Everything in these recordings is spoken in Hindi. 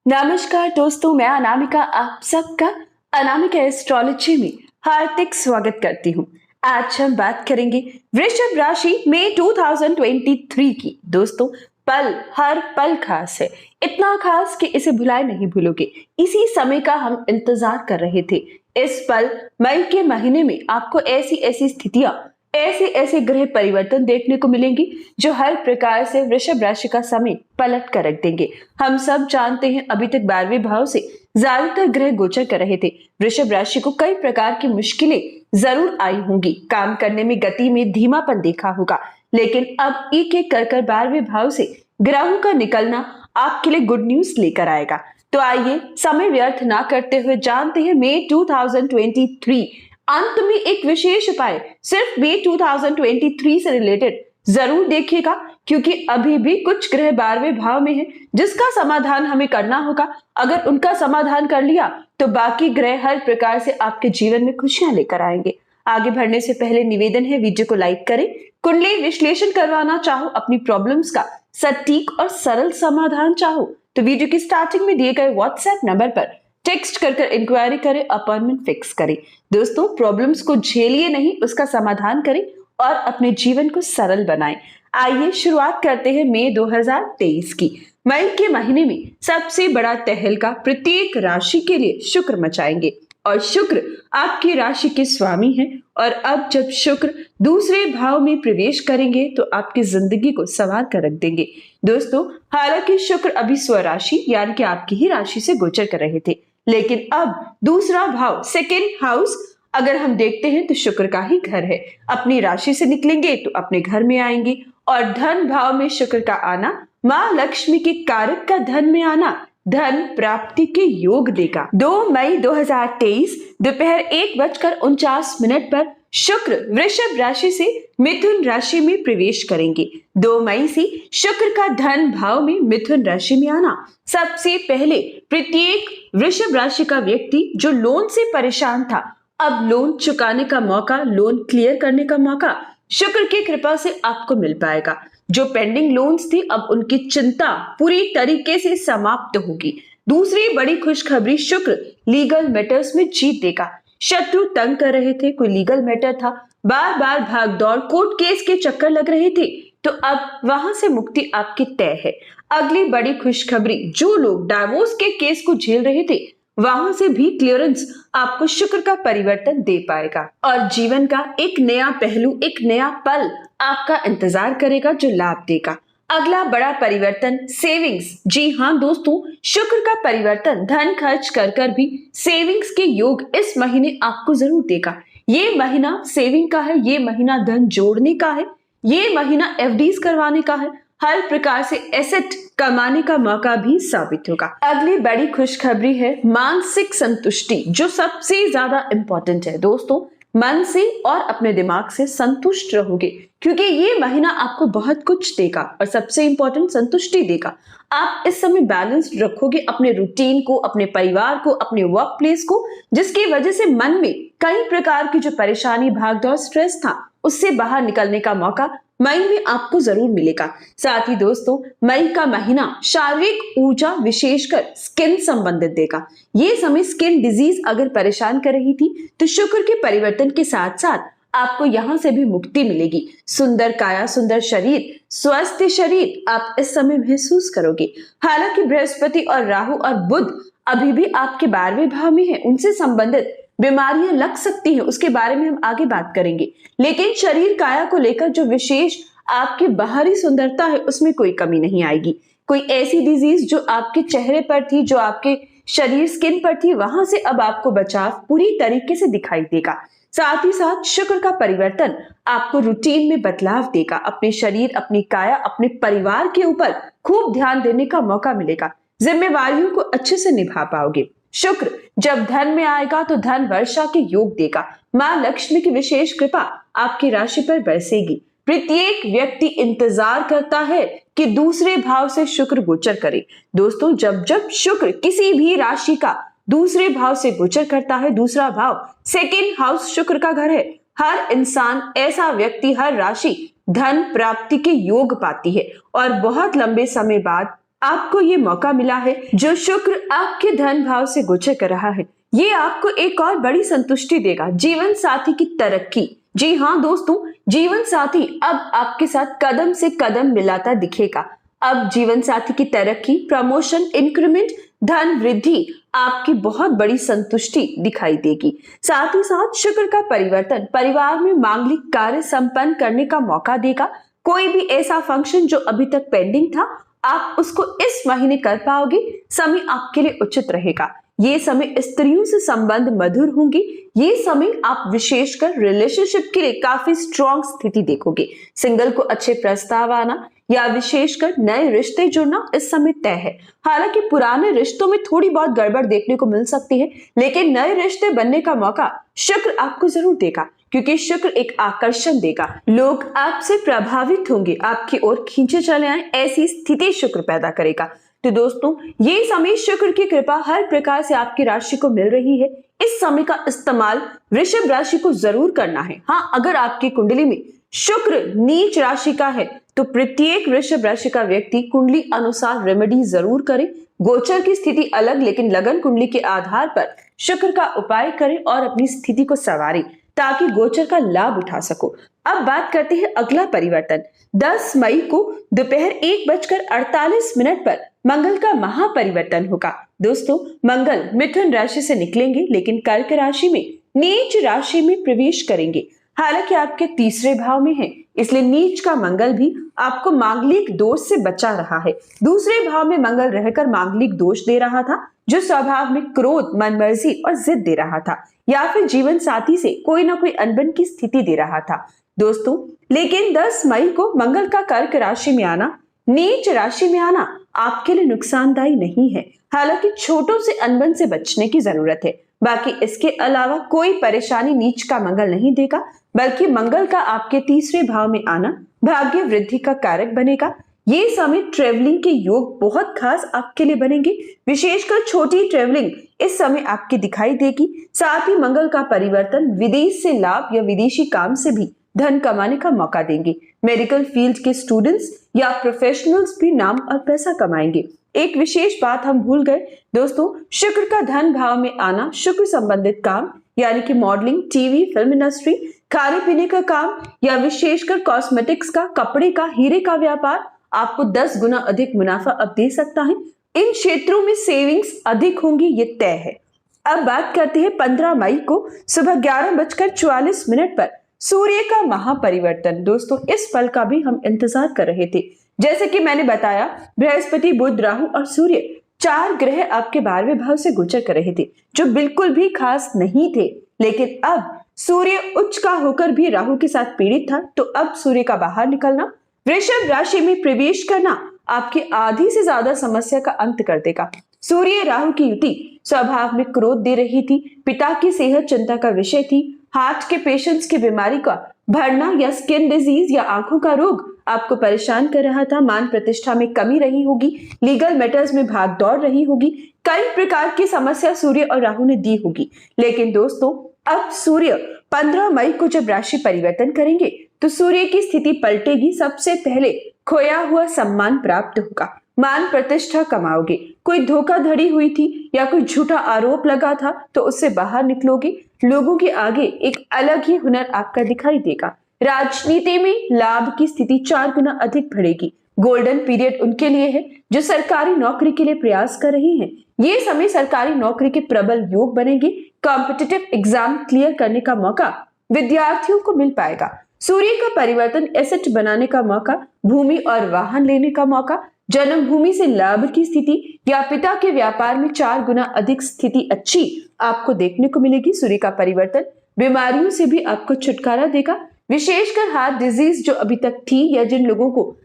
नमस्कार दोस्तों, मैं अनामिका आप सबका अनामिका एस्ट्रोलॉजी में हार्दिक स्वागत करती हूँ। आज हम बात करेंगे वृषभ राशि मई 2023 की। दोस्तों, पल हर पल खास है, इतना खास कि इसे भुलाए नहीं भूलोगे। इसी समय का हम इंतजार कर रहे थे। इस पल मई के महीने में आपको ऐसी ऐसी स्थितियां, ऐसे ऐसे ग्रह परिवर्तन देखने को मिलेंगी जो हर प्रकार से वृषभ राशि का समय पलट कर रख देंगे। हम सब जानते हैं, अभी तक 12वें भाव से ज्यादातर ग्रह गोचर कर रहे थे। वृषभ राशि को कई प्रकार की मुश्किलें जरूर आई होंगी, काम करने में गति में धीमापन देखा होगा, लेकिन अब एक एक कर 12वें भाव से ग्रहों का निकलना आपके लिए गुड न्यूज लेकर आएगा। तो आइए समय व्यर्थ ना करते हुए जानते हैं मई 2023 अंत में एक विशेष उपाय सिर्फ मई 2023 से रिलेटेड जरूर देखिएगा, क्योंकि अभी भी कुछ ग्रह 12वें भाव में है जिसका समाधान हमें करना होगा। अगर उनका समाधान कर लिया तो बाकी ग्रह हर प्रकार से आपके जीवन में खुशियां लेकर आएंगे। आगे बढ़ने से पहले निवेदन है, वीडियो को लाइक करें। कुंडली विश्लेषण करवाना चाहो, अपनी प्रॉब्लम्स का सटीक और सरल समाधान चाहो तो वीडियो की स्टार्टिंग में दिए गए व्हाट्सएप नंबर पर टेक्स्ट कर इंक्वायरी करें, अपॉइंटमेंट फिक्स करें। दोस्तों, प्रॉब्लम्स को झेलिए नहीं, उसका समाधान करें और अपने जीवन को सरल बनाएं। आइए शुरुआत करते हैं मई 2023 की। मई के महीने में सबसे बड़ा तहलका प्रत्येक राशि के लिए शुक्र मचाएंगे और शुक्र आपकी राशि के स्वामी हैं। और अब जब शुक्र दूसरे भाव में प्रवेश करेंगे तो आपकी जिंदगी को संवार कर रख देंगे। दोस्तों, हालांकि शुक्र अभी स्वराशि यानी कि आपकी ही राशि से गोचर कर रहे थे, लेकिन अब दूसरा भाव सेकेंड हाउस अगर हम देखते हैं तो शुक्र का ही घर है। अपनी राशि से निकलेंगे तो अपने घर में आएंगे और धन भाव में शुक्र का आना मां लक्ष्मी के कारक का धन में आना धन प्राप्ति के योग देगा। 2 मई 2023 दोपहर 1:49 पर शुक्र वृषभ राशि से मिथुन राशि में प्रवेश करेंगे। 2 मई से शुक्र का धन भाव में मिथुन राशि में आना सबसे पहले प्रत्येक वृषभ राशि का व्यक्ति जो लोन से परेशान था, अब लोन चुकाने का मौका, लोन क्लियर करने का मौका शुक्र की कृपा से आपको मिल पाएगा। जो पेंडिंग लोन्स थी, अब उनकी चिंता पूरी तरीके से समाप्त होगी। दूसरी बड़ी खुशखबरी, शुक्र लीगल मैटर्स में जीत देगा। शत्रु तंग कर रहे थे, कोई लीगल मैटर था, बार बार भाग दौड़ कोर्ट केस के चक्कर लग रहे थे, तो अब वहां से मुक्ति आपकी तय है। अगली बड़ी खुशखबरी, जो लोग डाइवोर्स के केस को झेल रहे थे वहां से भी क्लियरेंस आपको शुक्र का परिवर्तन दे पाएगा और जीवन का एक नया पहलू, एक नया पल आपका इंतजार करेगा जो लाभ देगा। अगला बड़ा परिवर्तन सेविंग्स। जी हाँ दोस्तों, शुक्र का परिवर्तन धन खर्च कर भी सेविंग्स के योग इस महीने आपको जरूर देगा। ये महीना सेविंग का है, ये महीना धन जोड़ने का है, ये महीना एफडीज करवाने का है, हर प्रकार से एसेट कमाने का मौका भी साबित होगा। अगली बड़ी खुशखबरी है मानसिक संतुष्टि, जो सबसे ज्यादा इंपॉर्टेंट है। दोस्तों, मन से और अपने दिमाग से संतुष्ट रहोगे, क्योंकि ये महीना आपको बहुत कुछ देगा और सबसे इंपॉर्टेंट संतुष्टि देगा। आप इस समय बैलेंस रखोगे अपने रूटीन को, अपने परिवार को, अपने वर्क प्लेस को, जिसकी वजह से मन में कई प्रकार की जो परेशानी, भागदौड़, स्ट्रेस था, उससे बाहर निकलने का मौका मई में आपको जरूर मिलेगा। साथ ही दोस्तों, मई का महीना शारीरिक ऊर्जा विशेषकर स्किन संबंधित देगा। ये समय स्किन डिजीज अगर परेशान कर रही थी तो शुक्र के परिवर्तन के साथ साथ आपको यहां से भी मुक्ति मिलेगी। सुंदर काया, सुंदर शरीर, स्वस्थ शरीर आप इस समय महसूस करोगे। हालांकि बृहस्पति और राहु और बुध अभी भी आपके 12वें भाव में है, उनसे संबंधित बीमारियां लग सकती हैं, उसके बारे में हम आगे बात करेंगे। लेकिन शरीर काया को लेकर जो विशेष आपकी बाहरी सुंदरता है, उसमें कोई कमी नहीं आएगी। कोई ऐसी डिजीज जो आपके चेहरे पर थी, जो आपके शरीर स्किन पर थी, वहां से अब आपको बचाव पूरी तरीके से दिखाई देगा। साथ ही साथ शुक्र का परिवर्तन आपको रूटीन में बदलाव देगा। अपने शरीर, अपनी काया, अपने परिवार के ऊपर खूब ध्यान देने का मौका मिलेगा। जिम्मेवारियों को अच्छे से निभा पाओगे। शुक्र जब धन में आएगा तो धन वर्षा के योग देगा। मां लक्ष्मी की विशेष कृपा आपकी राशि पर बरसेगी। प्रत्येक व्यक्ति इंतजार करता है कि दूसरे भाव से शुक्र गोचर करे। दोस्तों, जब जब शुक्र किसी भी राशि का दूसरे भाव से गोचर करता है, दूसरा भाव सेकेंड हाउस शुक्र का घर है, हर इंसान, ऐसा व्यक्ति, हर राशि धन प्राप्ति के योग पाती है और बहुत लंबे समय बाद आपको ये मौका मिला है जो शुक्र आपके धन भाव से गोचर कर रहा है, ये आपको एक और बड़ी संतुष्टि देगा, जीवन साथी की तरक्की। जी हाँ दोस्तों, जीवन साथी अब आपके साथ कदम से कदम मिलाता दिखेगा। अब जीवन साथी की तरक्की, प्रमोशन, इंक्रीमेंट, धन वृद्धि आपकी बहुत बड़ी संतुष्टि दिखाई देगी। साथ ही साथ शुक्र का परिवर्तन परिवार में मांगलिक कार्य संपन्न करने का मौका देगा। कोई भी ऐसा फंक्शन जो अभी तक पेंडिंग था, आप उसको इस महीने कर पाओगे। समय आपके लिए उचित रहेगा। ये समय स्त्रियों से संबंध मधुर होंगे। ये समय आप विशेषकर रिलेशनशिप के लिए काफी स्ट्रॉन्ग स्थिति देखोगे। सिंगल को अच्छे प्रस्ताव आना या विशेषकर नए रिश्ते जुड़ना इस समय तय है। हालांकि पुराने रिश्तों में थोड़ी बहुत गड़बड़ देखने को मिल सकती है, लेकिन नए रिश्ते बनने का मौका शुक्र आपको जरूर देगा, क्योंकि शुक्र एक आकर्षण देगा। लोग आपसे प्रभावित होंगे, आपकी ओर खींचे चले आए, ऐसी स्थिति शुक्र पैदा करेगा। तो दोस्तों, ये समय शुक्र की कृपा हर प्रकार से आपकी राशि को मिल रही है। इस समय का इस्तेमाल वृषभ राशि को जरूर करना है। हाँ, अगर आपकी कुंडली में शुक्र नीच राशि का है तो प्रत्येक वृषभ राशि का व्यक्ति कुंडली अनुसार रेमेडी जरूर करे। गोचर की स्थिति अलग, लेकिन लगन कुंडली के आधार पर शुक्र का उपाय करें और अपनी स्थिति को संवारें ताकि गोचर का लाभ उठा सको। अब बात करते हैं अगला परिवर्तन। 10 मई को दोपहर 1:48 पर मंगल का महापरिवर्तन होगा। दोस्तों, मंगल मिथुन राशि से निकलेंगे, लेकिन कर्क राशि में नीच राशि में प्रवेश करेंगे। हालांकि आपके तीसरे भाव में है, इसलिए नीच का मंगल भी आपको मांगलिक दोष से बचा रहा है। दूसरे भाव में मंगल रहकर मांगलिक दोष दे रहा था, जो स्वभाव में क्रोध, मनमर्जी और जिद दे रहा था, या फिर जीवन साथी से कोई ना कोई अनबन की स्थिति दे रहा था। दोस्तों, लेकिन 10 मई को मंगल का कर्क राशि में आना, नीच राशि में आना आपके लिए नुकसानदायी नहीं है। हालांकि छोटों से अनबन से बचने की जरूरत है। बाकी इसके अलावा कोई परेशानी नीच का मंगल नहीं देगा, बल्कि मंगल का आपके तीसरे भाव में आना भाग्य वृद्धि का कारक बनेगा। ये समय ट्रेवलिंग के योग बहुत खास आपके लिए बनेंगे। विशेषकर छोटी ट्रेवलिंग इस समय आपकी दिखाई देगी। साथ ही मंगल का परिवर्तन विदेश से लाभ या विदेशी काम से भी धन कमाने का मौका देंगे। मेडिकल फील्ड के स्टूडेंट्स या प्रोफेशनल्स भी नाम और पैसा कमाएंगे। एक विशेष बात हम भूल गए दोस्तों, शुक्र का धन भाव में आना शुक्र संबंधित काम यानी कि मॉडलिंग, टीवी, फिल्म इंडस्ट्री, खाने पीने का काम या विशेषकर कॉस्मेटिक्स का, कपड़े का, हीरे का व्यापार आपको 10 गुना अधिक मुनाफा अब दे सकता है। इन क्षेत्रों में सेविंग्स अधिक होंगी, ये तय है। अब बात करते हैं 15 मई को सुबह 11:44 पर सूर्य का महापरिवर्तन। दोस्तों, इस पल का भी हम इंतजार कर रहे थे। जैसे कि मैंने बताया, बृहस्पति, बुध, राहु और सूर्य 4 ग्रह आपके 12वें भाव से गोचर कर रहे थे, जो बिल्कुल भी खास नहीं थे। लेकिन अब सूर्य उच्च का होकर भी राहु के साथ पीड़ित था, तो अब सूर्य का बाहर निकलना, वृषभ राशि में प्रवेश करना आपकी आधी से ज्यादा समस्या का अंत कर देगा। सूर्य राहु की युति स्वभाव में क्रोध दे रही थी। पिता की सेहत चिंता का विषय थी। हार्ट के पेशेंट्स की बीमारी का बढ़ना या स्किन डिजीज या आंखों का रोग आपको परेशान कर रहा था। मान प्रतिष्ठा में कमी रही होगी। लीगल मैटर्स में भाग दौड़ रही होगी। कई प्रकार की समस्या सूर्य और राहु ने दी होगी। लेकिन दोस्तों, अब सूर्य 15 मई को जब राशि परिवर्तन करेंगे तो सूर्य की स्थिति पलटेगी। सबसे पहले खोया हुआ सम्मान प्राप्त होगा। मान प्रतिष्ठा कमाओगे। कोई धोखाधड़ी हुई थी या कोई झूठा आरोप लगा था तो उससे बाहर निकलोगे। लोगों के आगे एक अलग ही हुनर आपका दिखाई देगा। राजनीति में लाभ की स्थिति 4 गुना अधिक बढ़ेगी। गोल्डन पीरियड उनके लिए है जो सरकारी नौकरी के लिए प्रयास कर रही हैं। ये समय सरकारी नौकरी के प्रबल योग बनेंगे। कॉम्पिटिटिव एग्जाम क्लियर करने का मौका विद्यार्थियों को मिल पाएगा। सूर्य का परिवर्तन एसेट बनाने का मौका, भूमि और वाहन लेने का मौका, जन्मभूमि से लाभ की स्थिति या पिता के व्यापार में 4 गुना अधिक स्थिति अच्छी आपको देखने को मिलेगी। सूर्य का परिवर्तन बीमारियों से भी आपको छुटकारा देगा। विशेषकर हार्ट डिजीज जो अभी तक थी या जिन लोगों को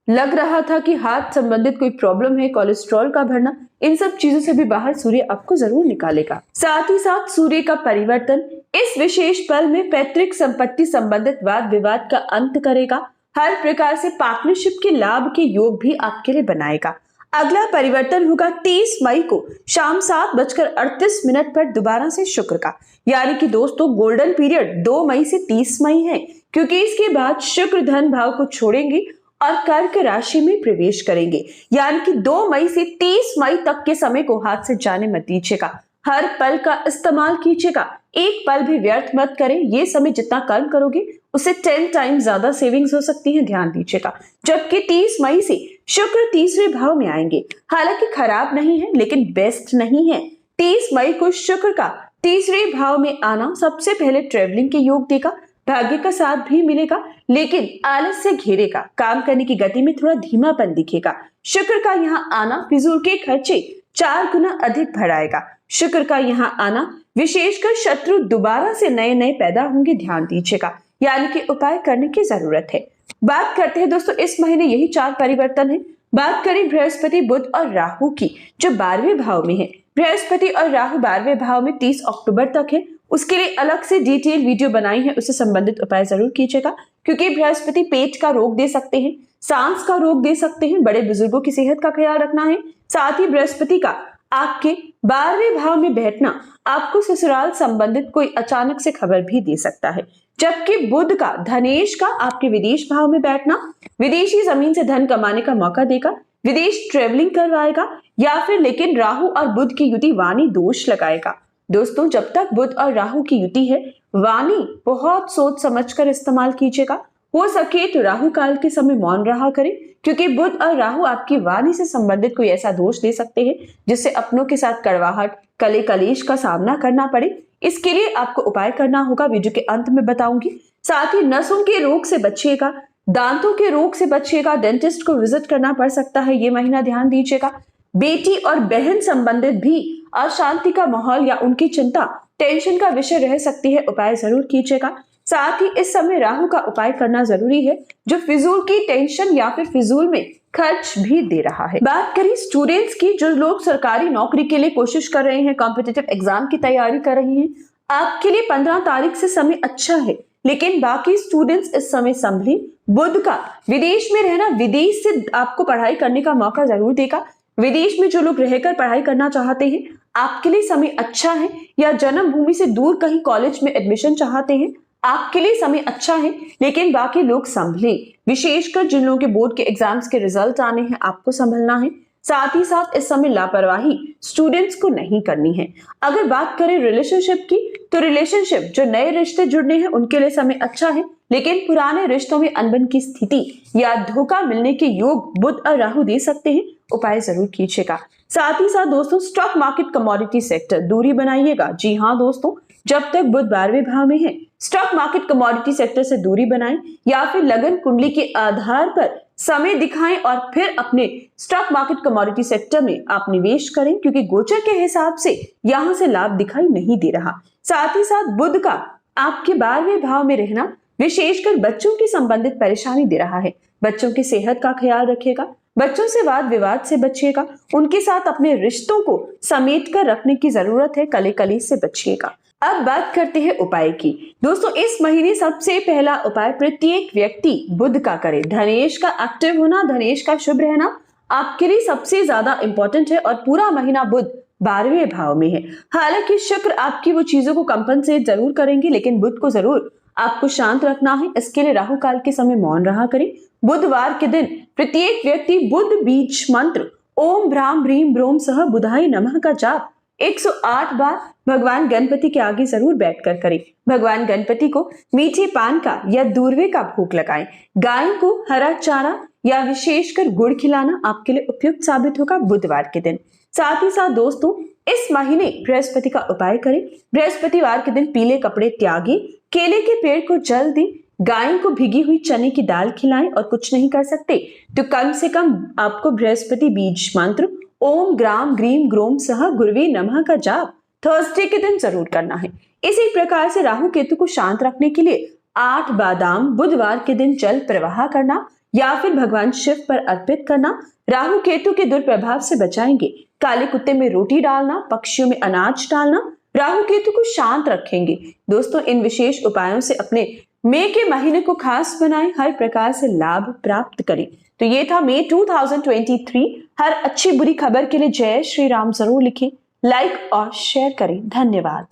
लग रहा था कि हार्ट संबंधित कोई प्रॉब्लम है, कोलेस्ट्रॉल का बढ़ना, इन सब चीजों से भी बाहर सूर्य आपको जरूर निकालेगा। साथ ही साथ सूर्य का परिवर्तन इस विशेष पल में पैतृक संपत्ति संबंधित वाद विवाद का अंत करेगा। हर प्रकार से पार्टनरशिप के लाभ के योग भी आपके लिए बनाएगा। अगला परिवर्तन होगा 30 मई को शाम 7:38 पर दोबारा से शुक्र का। यानी कि दोस्तों, गोल्डन पीरियड 2 मई से 30 मई है, क्योंकि इसके बाद शुक्र धन भाव को छोड़ेंगे और कर्क राशि में प्रवेश करेंगे। यानी कि 2 मई से 30 मई तक के समय को हाथ से जाने मत दीजिएगा। हर पल का इस्तेमाल कीजिएगा, एक पल भी व्यर्थ मत करें। ये समय जितना कर्म करोगे उससे 10 टाइम ज्यादा सेविंग्स हो सकती है, ध्यान दीजिएगा। जबकि 30 मई से शुक्र तीसरे भाव में आएंगे। हालांकि खराब नहीं है लेकिन बेस्ट नहीं है। 30 मई को शुक्र का तीसरे भाव में आना सबसे पहले ट्रेवलिंग के योग देगा, भाग्य का साथ भी मिलेगा, लेकिन आलस्य घेरेगा। काम करने की गति में थोड़ा धीमापन दिखेगा। शुक्र का यहाँ आना फिजूल के खर्चे 4 गुना अधिक बढ़ाएगा। शुक्र का यहाँ आना विशेषकर शत्रु दोबारा से नए नए पैदा होंगे, ध्यान दीजिएगा। यानी कि उपाय करने की जरूरत है। बात करते हैं दोस्तों इस महीने यही 4 परिवर्तन है। बात करें बृहस्पति, बुध और राहु की, जो 12वें भाव में है। बृहस्पति और राहु 12वें भाव में 30 अक्टूबर तक है। उसके लिए अलग से डिटेल वीडियो बनाई है, उससे संबंधित उपाय जरूर कीजिएगा। क्योंकि बृहस्पति पेट का रोग दे सकते हैं, सांस का रोग दे सकते हैं, बड़े बुजुर्गों की सेहत का ख्याल रखना है। साथ ही बृहस्पति का आपके 12वें भाव में बैठना आपको ससुराल संबंधित कोई अचानक से खबर भी दे सकता है। जबकि बुध का, धनेश का आपके विदेश भाव में बैठना विदेशी जमीन से धन कमाने का मौका देगा, विदेश ट्रेवलिंग करवाएगा, या फिर लेकिन राहु और बुध की युति वाणी दोष लगाएगा। दोस्तों जब तक बुध और राहु की युति है, वाणी बहुत सोच समझकर इस्तेमाल कीजिएगा। हो सके तो राहु काल के समय मौन रहा करें, क्योंकि बुध और राहु आपकी वाणी से संबंधित कोई ऐसा दोष दे सकते हैं जिससे अपनों के साथ कड़वाहट, कले कलेश का सामना करना पड़े। इसके लिए आपको उपाय करना होगा, वीडियो के अंत में बताऊंगी। साथ ही नसों के रोग से बचिएगा, दांतों के रोग से बचिएगा, डेंटिस्ट को विजिट करना पड़ सकता है ये महीना, ध्यान दीजिएगा। बेटी और बहन संबंधित भी अशांति का माहौल या उनकी चिंता, टेंशन का विषय रह सकती है, उपाय जरूर कीजिएगा। साथ ही इस समय राहु का उपाय करना जरूरी है, जो फिजूल की टेंशन या फिर फिजूल में खर्च भी दे रहा है। बात करें स्टूडेंट्स की, जो लोग सरकारी नौकरी के लिए कोशिश कर रहे हैं, कॉम्पिटिटिव एग्जाम की तैयारी कर रहे हैं, आपके लिए 15 तारीख से समय अच्छा है। लेकिन बाकी स्टूडेंट्स इस समय संभले। बुध का विदेश में रहना विदेश से आपको पढ़ाई करने का मौका जरूर देगा। विदेश में जो लोग रहकर पढ़ाई करना चाहते हैं, आपके लिए समय अच्छा है। या जन्मभूमि से दूर कहीं कॉलेज में एडमिशन चाहते हैं, आपके लिए समय अच्छा है। लेकिन बाकी लोग संभले, विशेषकर जिन लोगों के बोर्ड के एग्जाम्स के रिजल्ट आने हैं, आपको संभलना है। साथ ही साथ इस समय लापरवाही स्टूडेंट्स को नहीं करनी है। अगर बात करें रिलेशनशिप की, तो रिलेशनशिप, जो नए रिश्ते जुड़ने हैं उनके लिए समय अच्छा है। लेकिन पुराने रिश्तों में अनबन की स्थिति या धोखा मिलने के योग बुध और राहु दे सकते हैं, उपाय जरूर कीजिएगा। साथ ही साथ दोस्तों स्टॉक मार्केट, कमोडिटी सेक्टर दूरी बनाइएगा। जी हाँ दोस्तों, जब तक बुध 12वें भाव में है, स्टॉक मार्केट, कमोडिटी सेक्टर से दूरी बनाएं, या फिर लगन कुंडली के आधार पर समय दिखाएं और फिर अपने स्टॉक मार्केट, कमोडिटी सेक्टर में आप निवेश करें, क्योंकि गोचर के हिसाब से यहां से लाभ दिखाई नहीं दे रहा। साथ ही साथ बुध का आपके 12वें भाव में रहना विशेषकर बच्चों की संबंधित परेशानी दे रहा है। बच्चों की सेहत का ख्याल रखिएगा, बच्चों से वाद विवाद से बचिएगा, उनके साथ अपने रिश्तों को समेट कर रखने की जरूरत है, कले कलेश से बचिएगा। अब बात करते हैं उपाय की। दोस्तों इस महीने सबसे पहला उपाय प्रत्येक व्यक्ति बुध का करे। धनेश का एक्टिव होना, धनेश का शुभ रहना आपके लिए सबसे ज्यादा इंपॉर्टेंट है। और पूरा महीना बुध 12वें भाव में है। हालांकि शुक्र आपकी वो चीजों को कंपनसेट जरूर करेंगे, लेकिन बुध को जरूर आपको शांत रखना है। इसके लिए राहु काल के समय मौन रहा करें। बुधवार के दिन प्रत्येक व्यक्ति बुध बीज मंत्र ओम भ्राम भ्रीम ब्रोम सह बुधाय नमः का जाप 108 बार भगवान गणपति के आगे जरूर बैठकर करें। भगवान गणपति को मीठे पान का या दूर्वे का भोग लगाएं। गाय को हरा चारा या विशेषकर गुड़ खिलाना आपके लिए उपयुक्त साबित होगा बुधवार के दिन। साथ ही साथ दोस्तों इस महीने बृहस्पति का उपाय करें। बृहस्पतिवार के दिन पीले कपड़े त्यागे, केले के पेड़ को जल दें, गाय को भिगी हुई चने की दाल खिलाएं। और कुछ नहीं कर सकते तो कम से कम आपको बृहस्पति बीज मंत्र ओम ग्राम ग्रीम ग्रोम सह गुरुवे नमः का जाप थर्सडे के दिन जरूर करना है। इसी प्रकार से राहु केतु को शांत रखने के लिए 8 बादाम बुधवार के दिन जल प्रवाह करना या फिर भगवान शिव पर अर्पित करना राहु केतु के दुष्प्रभाव से बचाएंगे। काले कुत्ते में रोटी डालना, पक्षियों में अनाज डालना राहु केतु को शांत रखेंगे। दोस्तों इन विशेष उपायों से अपने मई के महीने को खास बनाएं, हर प्रकार से लाभ प्राप्त करें। तो ये था मई 2023। हर अच्छी बुरी खबर के लिए जय श्री राम जरूर लिखें, लाइक और शेयर करें। धन्यवाद।